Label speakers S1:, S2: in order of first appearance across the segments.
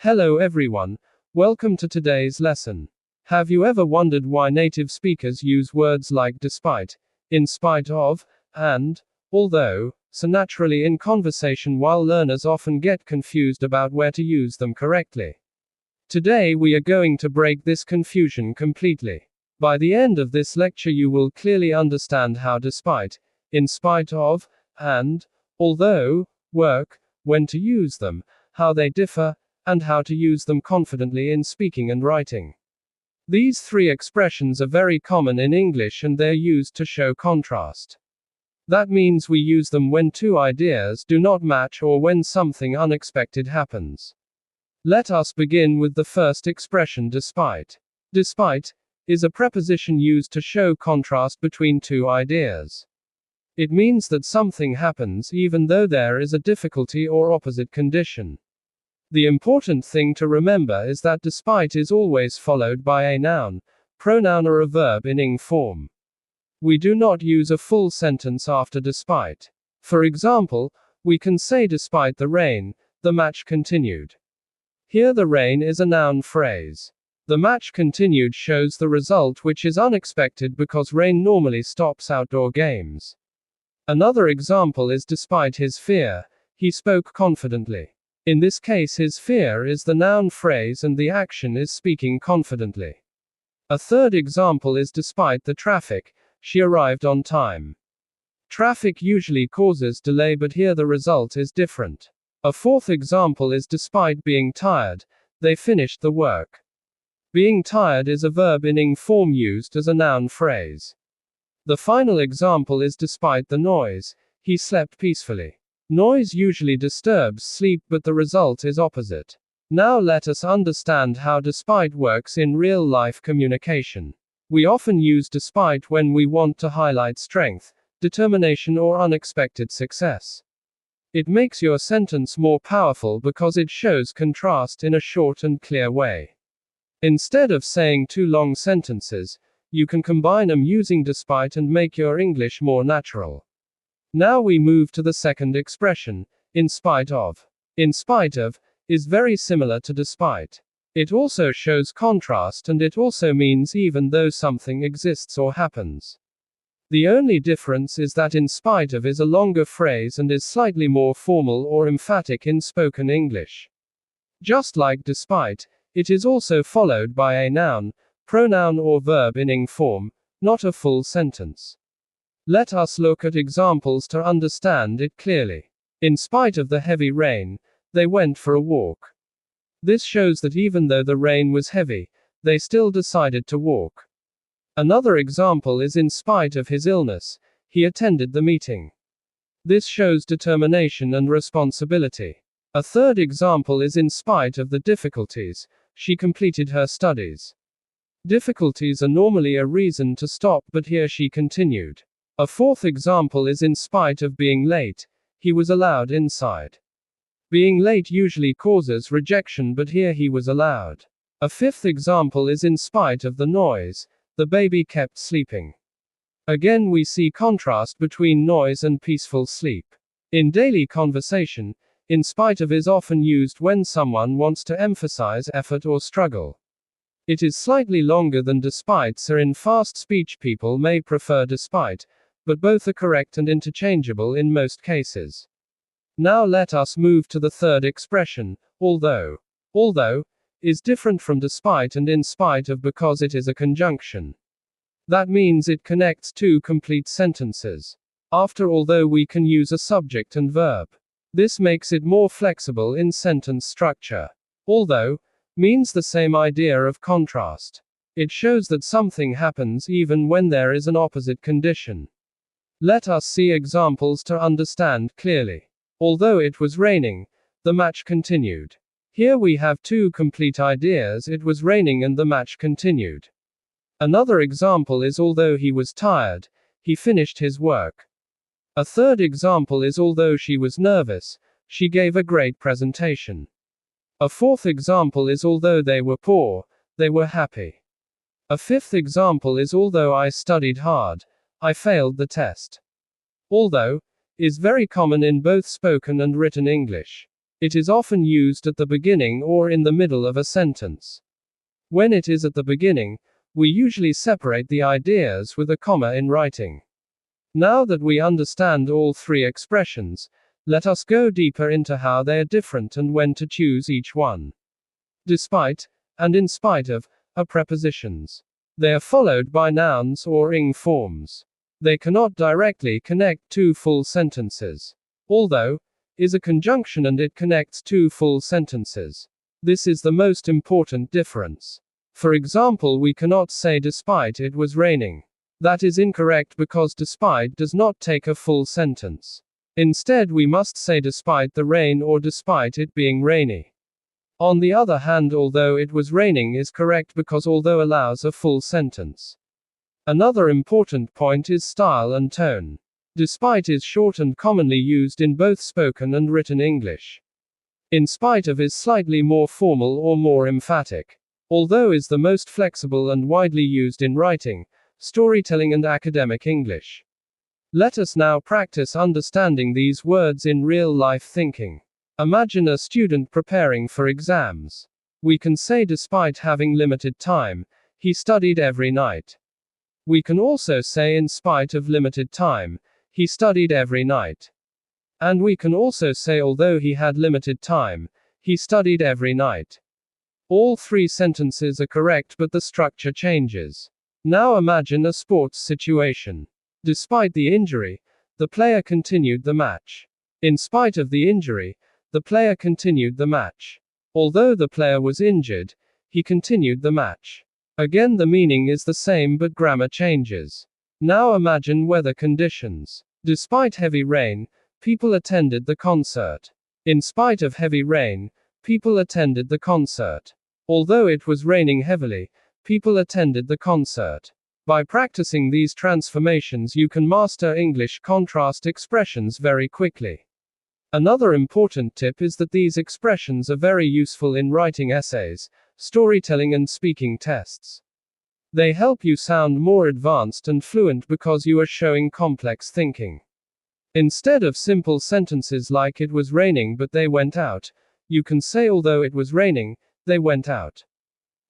S1: Hello everyone, welcome to today's lesson. Have you ever wondered why native speakers use words like despite, in spite of, and although, so naturally in conversation while learners often get confused about where to use them correctly? Today we are going to break this confusion completely. By the end of this lecture you will clearly understand how despite, in spite of, and although work, when to use them, how they differ, and how to use them confidently in speaking and writing. These three expressions are very common in English and they're used to show contrast. That means we use them when two ideas do not match or when something unexpected happens. Let us begin with the first expression, despite. Despite is a preposition used to show contrast between two ideas. It means that something happens even though there is a difficulty or opposite condition. The important thing to remember is that despite is always followed by a noun, pronoun or a verb in ing form. We do not use a full sentence after despite. For example, we can say despite the rain, the match continued. Here the rain is a noun phrase. The match continued shows the result, which is unexpected because rain normally stops outdoor games. Another example is despite his fear, he spoke confidently. In this case his fear is the noun phrase and the action is speaking confidently. A third example is despite the traffic, she arrived on time. Traffic usually causes delay, but here the result is different. A fourth example is despite being tired, they finished the work. Being tired is a verb in ing form used as a noun phrase. The final example is despite the noise, he slept peacefully. Noise usually disturbs sleep, but the result is opposite. Now let us understand how despite works in real-life communication. We often use despite when we want to highlight strength, determination or unexpected success. It makes your sentence more powerful because it shows contrast in a short and clear way. Instead of saying two long sentences, you can combine them using despite and make your English more natural. Now we move to the second expression, in spite of. In spite of is very similar to despite. It also shows contrast and it also means even though something exists or happens. The only difference is that in spite of is a longer phrase and is slightly more formal or emphatic in spoken English. Just like despite, it is also followed by a noun, pronoun or verb in ing form, not a full sentence. Let us look at examples to understand it clearly. In spite of the heavy rain, they went for a walk. This shows that even though the rain was heavy, they still decided to walk. Another example is in spite of his illness, he attended the meeting. This shows determination and responsibility. A third example is in spite of the difficulties, she completed her studies. Difficulties are normally a reason to stop, but here she continued. A fourth example is in spite of being late, he was allowed inside. Being late usually causes rejection, but here he was allowed. A fifth example is in spite of the noise, the baby kept sleeping. Again we see contrast between noise and peaceful sleep. In daily conversation, in spite of is often used when someone wants to emphasize effort or struggle. It is slightly longer than despite, so in fast speech people may prefer despite, but both are correct and interchangeable in most cases. Now let us move to the third expression, although. Although is different from despite and in spite of because it is a conjunction. That means it connects two complete sentences. After although we can use a subject and verb. This makes it more flexible in sentence structure. Although means the same idea of contrast. It shows that something happens even when there is an opposite condition. Let us see examples to understand clearly. Although it was raining, the match continued. Here we have two complete ideas, it was raining and the match continued. Another example is although he was tired, he finished his work. A third example is although she was nervous, she gave a great presentation. A fourth example is although they were poor, they were happy. A fifth example is although I studied hard, I failed the test. Although is very common in both spoken and written English. It is often used at the beginning or in the middle of a sentence. When it is at the beginning, we usually separate the ideas with a comma in writing. Now that we understand all three expressions, let us go deeper into how they are different and when to choose each one. Despite, and in spite of, are prepositions. They are followed by nouns or ing forms. They cannot directly connect two full sentences. Although, is a conjunction and it connects two full sentences. This is the most important difference. For example, we cannot say despite it was raining. That is incorrect because despite does not take a full sentence. Instead, we must say despite the rain or despite it being rainy. On the other hand, although it was raining is correct because although allows a full sentence. Another important point is style and tone. Despite is short and commonly used in both spoken and written English. In spite of is slightly more formal or more emphatic. Although is the most flexible and widely used in writing, storytelling and academic English. Let us now practice understanding these words in real-life thinking. Imagine a student preparing for exams. We can say despite having limited time, he studied every night. We can also say in spite of limited time, he studied every night. And we can also say although he had limited time, he studied every night. All three sentences are correct, but the structure changes. Now imagine a sports situation. Despite the injury, the player continued the match. In spite of the injury, the player continued the match. Although the player was injured, he continued the match. Again, the meaning is the same but grammar changes. Now imagine weather conditions. Despite heavy rain, people attended the concert. In spite of heavy rain, people attended the concert. Although it was raining heavily, people attended the concert. By practicing these transformations, you can master English contrast expressions very quickly. Another important tip is that these expressions are very useful in writing essays, storytelling, and speaking tests. They help you sound more advanced and fluent because you are showing complex thinking. Instead of simple sentences like it was raining but they went out, you can say although it was raining, they went out.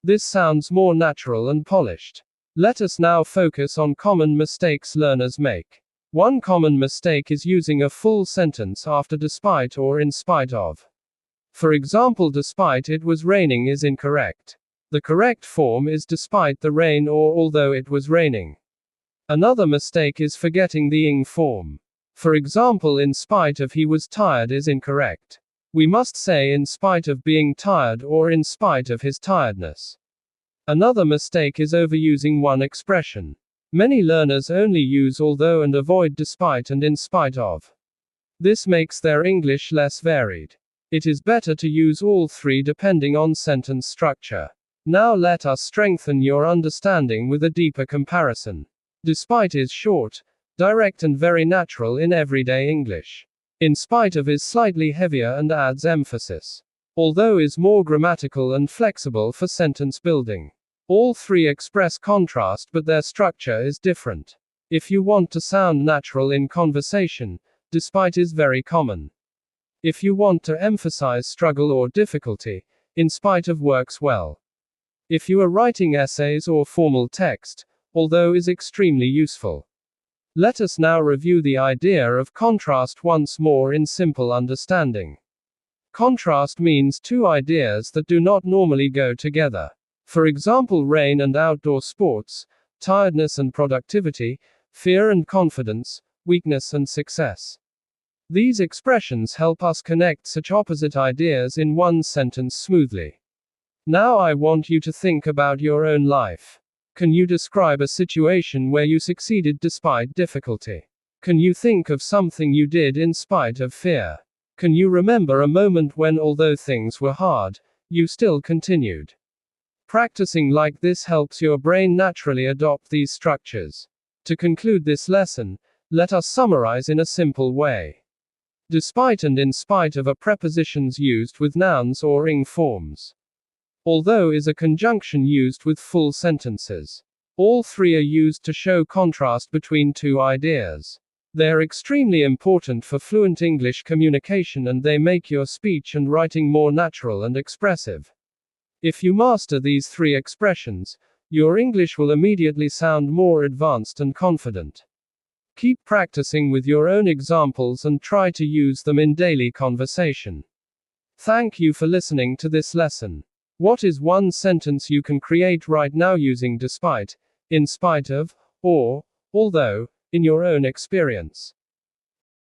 S1: This sounds more natural and polished. Let us now focus on common mistakes learners make. One common mistake is using a full sentence after despite or in spite of. For example, despite it was raining is incorrect. The correct form is despite the rain or although it was raining. Another mistake is forgetting the ing form. For example, in spite of he was tired is incorrect. We must say in spite of being tired or in spite of his tiredness. Another mistake is overusing one expression. Many learners only use although and avoid despite and in spite of. This makes their English less varied. It is better to use all three depending on sentence structure. Now let us strengthen your understanding with a deeper comparison. Despite is short, direct and very natural in everyday English. In spite of is slightly heavier and adds emphasis. Although is more grammatical and flexible for sentence building. All three express contrast, but their structure is different. If you want to sound natural in conversation, despite is very common. If you want to emphasize struggle or difficulty, in spite of works well. If you are writing essays or formal text, although is extremely useful. Let us now review the idea of contrast once more in simple understanding. Contrast means two ideas that do not normally go together. For example, rain and outdoor sports, tiredness and productivity, fear and confidence, weakness and success. These expressions help us connect such opposite ideas in one sentence smoothly. Now I want you to think about your own life. Can you describe a situation where you succeeded despite difficulty? Can you think of something you did in spite of fear? Can you remember a moment when, although things were hard, you still continued? Practicing like this helps your brain naturally adopt these structures. To conclude this lesson, let us summarize in a simple way. Despite and in spite of are prepositions used with nouns or ing forms. Although is a conjunction used with full sentences. All three are used to show contrast between two ideas. They are extremely important for fluent English communication and they make your speech and writing more natural and expressive. If you master these 3 expressions, your English will immediately sound more advanced and confident. Keep practicing with your own examples and try to use them in daily conversation. Thank you for listening to this lesson. What is one sentence you can create right now using despite, in spite of, or although, in your own experience?